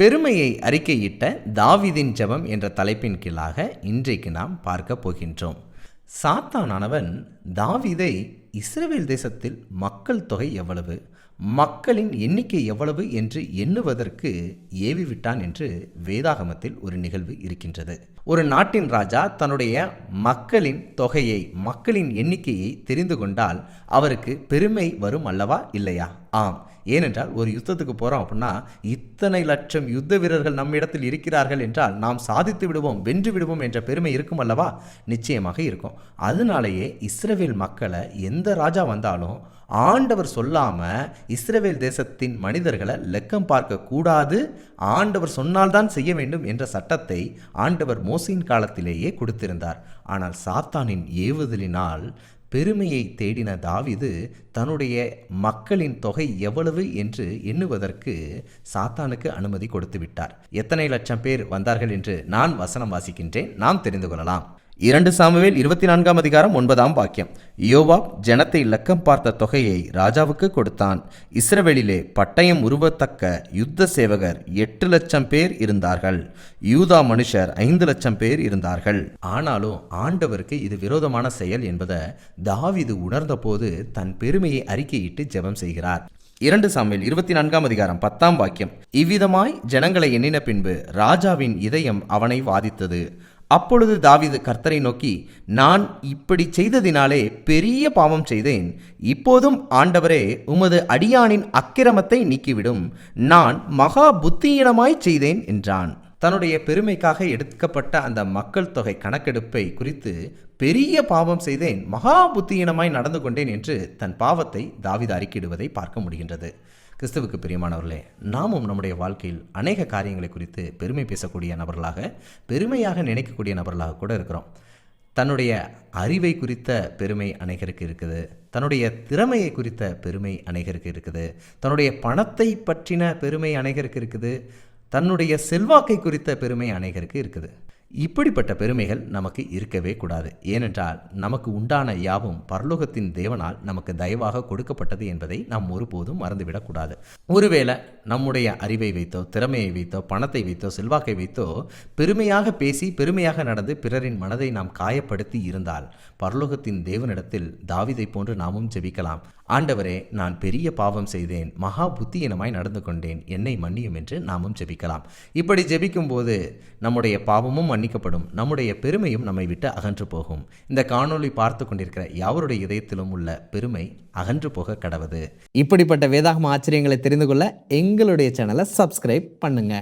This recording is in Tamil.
பெருமையை அறிக்கையிட்ட தாவீதின் ஜெபம் என்ற தலைப்பின் கீழாக இன்றைக்கு நாம் பார்க்க போகின்றோம். சாத்தானானவன் தாவீதை இஸ்ரவேல் தேசத்தில் மக்கள் தொகை எவ்வளவு, மக்களின் எண்ணிக்கை எவ்வளவு என்று எண்ணுவதற்கு ஏவிவிட்டான் என்று வேதாகமத்தில் ஒரு நிகழ்வு இருக்கின்றது. ஒரு நாட்டின் ராஜா தன்னுடைய மக்களின் தொகையை, மக்களின் எண்ணிக்கையை தெரிந்து கொண்டால் அவருக்கு பெருமை வரும் அல்லவா, இல்லையா? ஆம். ஏனென்றால் ஒரு யுத்தத்துக்கு போகிறோம் அப்படின்னா இத்தனை லட்சம் யுத்த வீரர்கள் நம்மிடத்தில் இருக்கிறார்கள் என்றால் நாம் சாதித்து விடுவோம், வென்று விடுவோம் என்ற பெருமை இருக்கும் அல்லவா? நிச்சயமாக இருக்கும். அதனாலேயே இஸ்ரவேல் மக்களை எந்த ராஜா வந்தாலும் ஆண்டவர் சொல்லாமல் இஸ்ரவேல் தேசத்தின் மனிதர்களை லெக்கம் பார்க்க கூடாது, ஆண்டவர் சொன்னால்தான் செய்ய வேண்டும் என்ற சட்டத்தை ஆண்டவர் மோசேயின் காலத்திலேயே கொடுத்திருந்தார். ஆனால் சாத்தானின் ஏவுதலினால் பெருமையை தேடின தாவீது தன்னுடைய மக்களின் தொகை எவ்வளவு என்று எண்ணுவதற்கு சாத்தானுக்கு அனுமதி கொடுத்து விட்டார். எத்தனை லட்சம் பேர் வந்தார்கள் என்று நான் வசனம் வாசிக்கின்றேன், நாம் தெரிந்து கொள்ளலாம். 2 சாமுவேல் 24 அதிகாரம் 9 யோவாப் ஜனத்தை லக்கம் பார்த்த தொகையை ராஜாவுக்கு கொடுத்தான். இஸ்ரவேலிலே பட்டயம் உருவத்தக்க யுத்த சேவகர் 8 லட்சம் பேர் இருந்தார்கள். யூதா மனுஷர் 5 லட்சம் பேர் இருந்தார்கள். ஆனாலும் ஆண்டவருக்கு இது விரோதமான செயல் என்பதை தாவீது உணர்ந்த போது தன் பெருமையை அறிக்கையிட்டு ஜெபம் செய்கிறார். 2 சாமுவேல் 24 அதிகாரம் 10 இவ்விதமாய் ஜனங்களை எண்ணின பின்பு ராஜாவின் இதயம் அவனை வாதித்தது. அப்பொழுது தாவீது கர்த்தரை நோக்கி, நான் இப்படி செய்ததினாலே பெரிய பாவம் செய்தேன். இப்போதும் ஆண்டவரே, உமது அடியானின் அக்கிரமத்தை நீக்கிவிடும். நான் மகா புத்தியீனமாய் செய்தேன் என்றான். தன்னுடைய பெருமைக்காக எடுக்கப்பட்ட அந்த மக்கள் தொகை கணக்கெடுப்பை குறித்து பெரிய பாவம் செய்தேன், மகா புத்தியீனமாய் நடந்து கொண்டேன் என்று தன் பாவத்தை தாவீது அறிக்கையிடுவதை பார்க்க முடிகின்றது. கிறிஸ்துவுக்கு பிரியமானவர்களே, நாமும் நம்முடைய வாழ்க்கையில் அநேக காரியங்களை குறித்து பெருமை பேசக்கூடிய நபர்களாக, பெருமையாக நினைக்கக்கூடிய நபர்களாக கூட இருக்கிறோம். தன்னுடைய அறிவை குறித்த பெருமை அநேகருக்கு இருக்குது, தன்னுடைய திறமையை குறித்த பெருமை அநேகருக்கு இருக்குது, தன்னுடைய பணத்தை பற்றின பெருமை அநேகருக்கு இருக்குது, தன்னுடைய செல்வாக்கை குறித்த பெருமை அநேகருக்கு இருக்குது. இப்படிப்பட்ட பெருமைகள் நமக்கு இருக்கவே கூடாது. ஏனென்றால் நமக்கு உண்டான யாவும் பரலோகத்தின் தேவனால் நமக்கு தயவாக கொடுக்கப்பட்டது என்பதை நாம் ஒருபோதும் மறந்துவிடக்கூடாது. ஒருவேளை நம்முடைய அறிவை வைத்தோ, திறமையை வைத்தோ, பணத்தை வைத்தோ, செல்வாக்கை வைத்தோ பெருமையாக பேசி, பெருமையாக நடந்து பிறரின் மனதை நாம் காயப்படுத்தி இருந்தால் பரலோகத்தின் தேவனிடத்தில் தாவீதை போன்று நாமும் ஜெபிக்கலாம். ஆண்டவரே, நான் பெரிய பாவம் செய்தேன், மகா புத்தியீனமாய் நடந்து கொண்டேன், என்னை மன்னியும் என்று நாமும் ஜெபிக்கலாம். இப்படி ஜெபிக்கும் போது நம்முடைய பாவமும் மன்னிக்கப்படும், நம்முடைய பெருமையும் நம்மை விட்டு அகன்று போகும். இந்த காணொளி பார்த்து கொண்டிருக்கிற யாவருடைய இதயத்திலும் உள்ள பெருமை அகன்று போக கடவது. இப்படிப்பட்ட வேதாகம ஆச்சரியங்களை தெரிந்து கொள்ள எங்களுடைய சேனலை சப்ஸ்கிரைப் பண்ணுங்க.